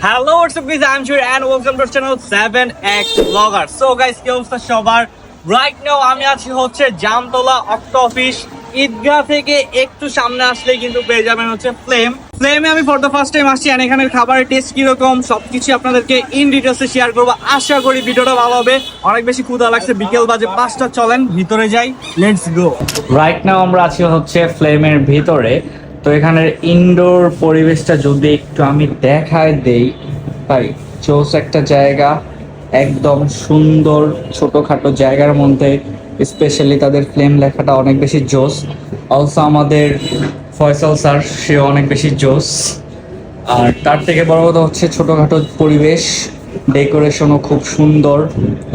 Hello, what's up guys? I'm Shur and welcome to our channel 7X Vlogger. So guys, কি অবস্থা সবার? Right now আমি আছি হচ্ছে জামতলা অক্টো অফিস ঈদগাহ থেকে একটু সামনে আসলেই কিন্তু পেয়ে যাবেন হচ্ছে ফ্লেমে আমি ফর দ্য ফার্স্ট টাইম আসছি and এখানের খাবারের টেস্ট কিরকম সবকিছু আপনাদেরকে ইন ডিটেলসে শেয়ার করবো। আশা করি ভিডিওটা ভালো হবে। অনেক বেশি ক্ষুধা লাগছে, বিকেল বাজে 5টা, চলেন ভিতরে যাই, লেটস গো। রাইট নাও আমরা আছি হচ্ছে ফ্লেমের ভিতরে। তো এখানের ইনডোর পরিবেশটা যদি একটু আমি দেখায় দেই, ভাই চোস একটা জায়গা, একদম সুন্দর ছোটখাটো জায়গার মধ্যে স্পেশালি তাদের ফ্লেম লেখাটা অনেক বেশি জোস। অলসো আমাদের ফয়সাল স্যার, সে অনেক বেশি জোস। আর তার থেকে বড় কথা হচ্ছে ছোটখাটো পরিবেশ, ডেকোরেশনও খুব সুন্দর,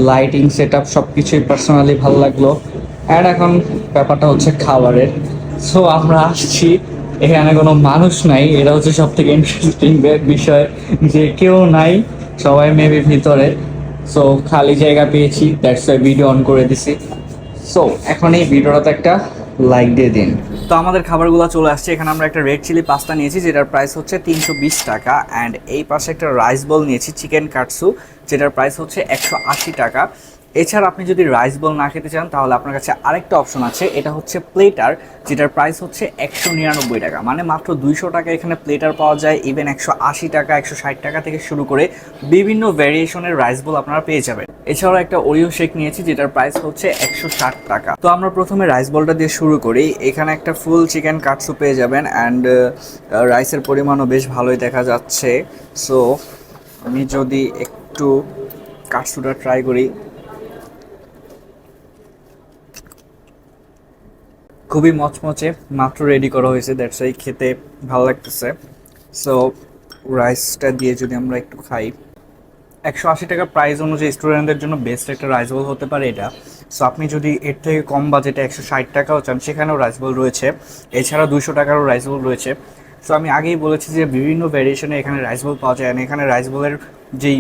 লাইটিং সেট আপ সব কিছুই পার্সোনালি ভালো লাগলো। অ্যান্ড এখন ব্যাপারটা হচ্ছে খাবারের। সো আমরা আসছি, এখানে কোনো মানুষ নাই, এটা হচ্ছে সব থেকে ইন্টারেস্টিং বিষয় যে কেউ নাই, সবাই মেবি ভিতরে। সো খালি জায়গা পেয়েছি, দ্যাটস ওয়াই ভিডিও অন করে দিছি। সো এখন এই ভিডিওটাতে একটা লাইক দিয়ে দিন। তো আমাদের খাবারগুলো চলে আসছে। এখানে আমরা একটা রেড চিলি পাস্তা নিয়েছি যেটার প্রাইস হচ্ছে 320 টাকা, অ্যান্ড এই পাশে একটা রাইস বল নিয়েছি চিকেন কাটসু যেটার প্রাইস হচ্ছে 180 টাকা। এছাড়া আপনি যদি রাইস বল না খেতে চান তাহলে আপনার কাছে আরেকটা অপশন আছে, এটা হচ্ছে প্লেটার যেটার প্রাইস হচ্ছে 199 টাকা। মানে মাত্র 200 টাকা এখানে প্লেটার পাওয়া যায়। ইভেন 180 টাকা 160 টাকা থেকে শুরু করে বিভিন্ন ভ্যারিয়েশনের রাইস বল আপনারা পেয়ে যাবেন। এছাড়াও একটা ওরিও শেক নিয়েছি যেটার প্রাইস হচ্ছে 160 টাকা। তো আমরা প্রথমে রাইস বলটা দিয়ে শুরু করি। এখানে একটা ফুল চিকেন কাটসু পেয়ে যাবেন, অ্যান্ড রাইসের পরিমাণও বেশ ভালোই দেখা যাচ্ছে। সো আমি যদি একটু কাটসুটা ট্রাই করি, খুবই মচমচে, মাত্র রেডি করা হয়েছে, দ্যাটস ওয়াই খেতে ভালো লাগতেছে। সো রাইসটা দিয়ে যদি আমরা একটু খাই, 180 টাকা প্রাইস অনুযায়ী স্টুডেন্টদের জন্য বেস্ট একটা রাইস বল হতে পারে এটা। সো আপনি যদি এর থেকে কম বাজেটে 160 টাকাও চান সেখানেও রাইস বল রয়েছে। এছাড়া 200 টাকারও রাইস বল রয়েছে। সো আমি আগেই বলেছি যে বিভিন্ন ভ্যারিয়েশনে এখানে রাইস বল পাওয়া যায়, এখানে রাইস বলের যেই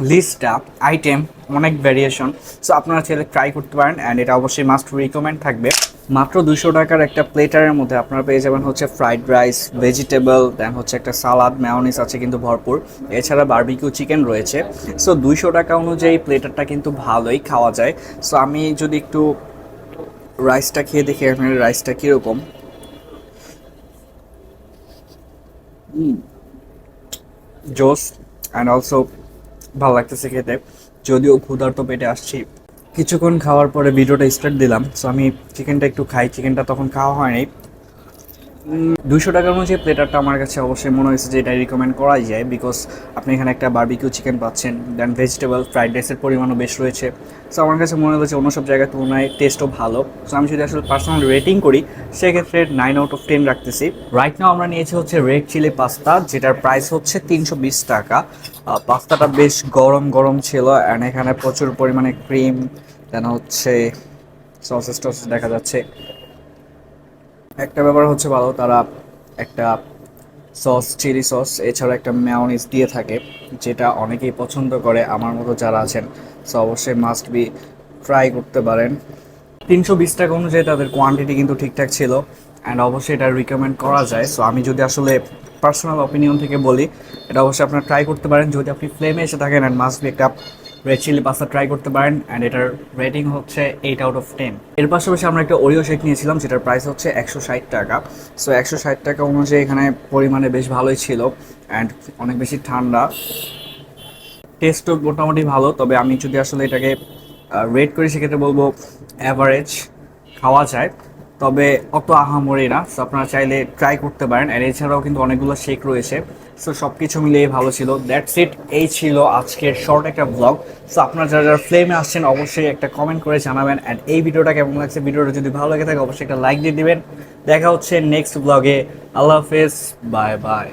লিস্টটা আইটেম অনেক ভ্যারিয়েশন। সো আপনারা চাইলে ট্রাই করতে পারেন, অ্যান্ড এটা অবশ্যই মাস্ট রিকমেন্ড থাকবে। মাত্র 200 টাকার একটা প্লেটারের মধ্যে আপনারা পেয়ে যাবেন হচ্ছে ফ্রাইড রাইস, ভেজিটেবল, দেন হচ্ছে একটা সালাদ, ম্যায়োনিজ আছে কিন্তু ভরপুর, এছাড়া বারবিকিউ চিকেন রয়েছে। সো 200 টাকা অনুযায়ী প্লেটারটা কিন্তু ভালোই খাওয়া যায়। সো আমি যদি একটু রাইসটা খেয়ে দেখি এখানে রাইসটা কীরকম। জোস, অ্যান্ড অলসো ভালো লাগতেছে খেতে, যদিও ক্ষুধার্ত পেটে আসছি। কিছুক্ষণ খাওয়ার পরে ভিডিওটা স্টার্ট দিলাম। সো আমি চিকেনটা একটু খাই, চিকেনটা তখন খাওয়া হয়নি। 200 টাকার মধ্যে প্লেটারটা আমার কাছে অবশ্যই মনে হয়েছে যে এটা রিকমেন্ড করাই যায়, বিকজ আপনি এখানে একটা বারবিকিউ চিকেন পাচ্ছেন, দেন ভেজিটেবল, ফ্রাইড রাইসের পরিমাণও বেশ রয়েছে। সো আমার কাছে মনে হলো যে অন্য সব জায়গার তুলনায় টেস্টও ভালো। সো আমি যদি আসলে পার্সোনাল রেটিং করি সেক্ষেত্রে 9 আউট অফ 10 রাখতেছি। রাইট নাও আমরা নিয়েছি হচ্ছে রেড চিলি পাস্তা যেটার প্রাইস হচ্ছে 320 টাকা। পাস্তাটা বেশ গরম গরম ছিল, অ্যান্ড এখানে প্রচুর পরিমাণে ক্রিম, দেন হচ্ছে সসেস টসেস দেখা যাচ্ছে। একটা ব্যাপার হচ্ছে ভালো, তারা একটা সস, চিলি সস, এছাড়া একটা মেয়োনিজ দিয়ে থাকে যেটা অনেকেই পছন্দ করে আমার মতো যারা আছেন। সো অবশ্যই মাস্ট বি ট্রাই করতে পারেন। 320 টাকা অনুযায়ী তাদের কোয়ান্টিটি কিন্তু ঠিকঠাক ছিল, অ্যান্ড অবশ্যই এটা রিকমেন্ড করা যায়। সো আমি যদি আসলে পার্সোনাল অপিনিয়ন থেকে বলি, এটা অবশ্যই আপনারা ট্রাই করতে পারেন যদি আপনি ফ্লেমে এসে থাকেন, অ্যান্ড মাস্ট বি একটা রেড চিলি পাস্তা ট্রাই করতে পারেন, অ্যান্ড এটার রেটিং হচ্ছে 8 আউট অফ 10। এর পাশাপাশি আমরা একটা ওরিও শেক নিয়েছিলাম যেটার প্রাইস হচ্ছে 160 টাকা। সো 160 টাকা অনুযায়ী এখানে পরিমাণে বেশ ভালোই ছিল, অ্যান্ড অনেক বেশি ঠান্ডা, টেস্টও মোটামুটি ভালো। তবে আমি যদি আসলে এটাকে রেট করি সেক্ষেত্রে বলবো অ্যাভারেজ, খাওয়া যায়, তবে অত আহামরি না। সো আপনারা চাইলে ট্রাই করতে পারেন। আর এছাড়াও কিন্তু অনেকগুলো শেক রয়েছে। সো সব কিছু মিলিয়ে ভালো ছিল। দ্যাটস ইট, এই ছিল আজকের শর্ট একটা ব্লগ। সো আপনারা যারা যারা ফ্লেমে আসছেন অবশ্যই একটা কমেন্ট করে জানাবেন, অ্যান্ড এই ভিডিওটা কেমন লাগছে, ভিডিওটা যদি ভালো লাগে থাকে অবশ্যই একটা লাইক দিয়ে দিবেন। দেখা হচ্ছে নেক্সট ব্লগে। আল্লাহ হাফেজ, বাই বাই।